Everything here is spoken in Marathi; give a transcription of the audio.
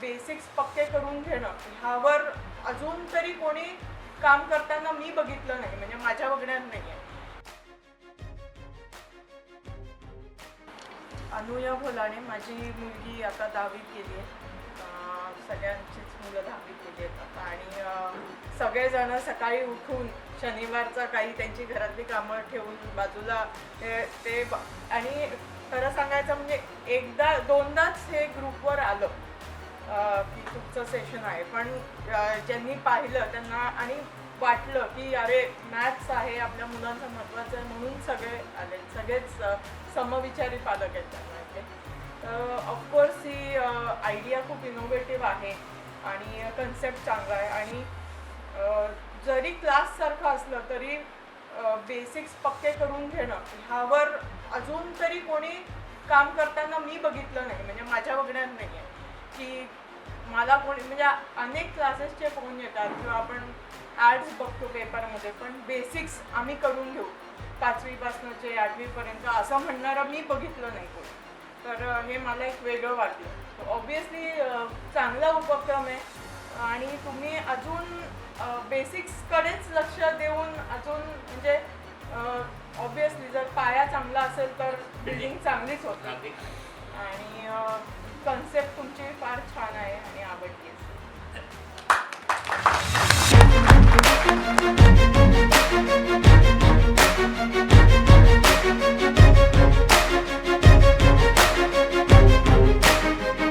बेसिक्स पक्के करून घेणं ह्यावर अजून तरी कोणी काम करताना मी बघितलं नाही, म्हणजे माझ्या बघण्यात नाही आहे. अनुया भोलाणे, माझी मुलगी आता 10वीत गेली आहे. सगळ्यांचीच मुलं 10वीत गेली आहेत आता. आणि सगळेजण सकाळी उठून शनिवारचा काही त्यांची घरातली कामं ठेवून बाजूला आणि खरं सांगायचं म्हणजे एकदा दोनदाच हे ग्रुपवर आलं की तुमचं सेशन आहे, पण ज्यांनी पाहिलं त्यांना आणि वाटलं की अरे मॅथ्स आहे आपल्या मुलांचं महत्त्वाचं आहे म्हणून सगळे आले. सगळेच समविचारी पालक आहेत त्यांना. ऑफकोर्स ही आयडिया खूप इनोव्हेटिव्ह आहे आणि कन्सेप्ट चांगला आहे. आणि जरी क्लाससारखं असलं तरी बेसिक्स पक्के करून घेणं ह्यावर अजून तरी कोणी काम करताना मी बघितलं नाही, म्हणजे माझ्या बघण्यात नाही आहे. की मला कोणी म्हणजे अनेक क्लासेसचे फोन येतात किंवा आपण ॲड्स बघतो पेपरमध्ये, पण बेसिक्स आम्ही करून घेऊ 5वीपासूनचे 8वीपर्यंत असं म्हणणारं मी बघितलं नाही कोणी. तर हे मला एक वेगळं वाटलं. ऑब्वियसली चांगला उपक्रम आहे आणि तुम्ही अजून बेसिक्सकडेच लक्ष देऊन अजून म्हणजे ऑब्वियसली जर पाया चांगला असेल तर बिल्डिंग चांगलीच होते.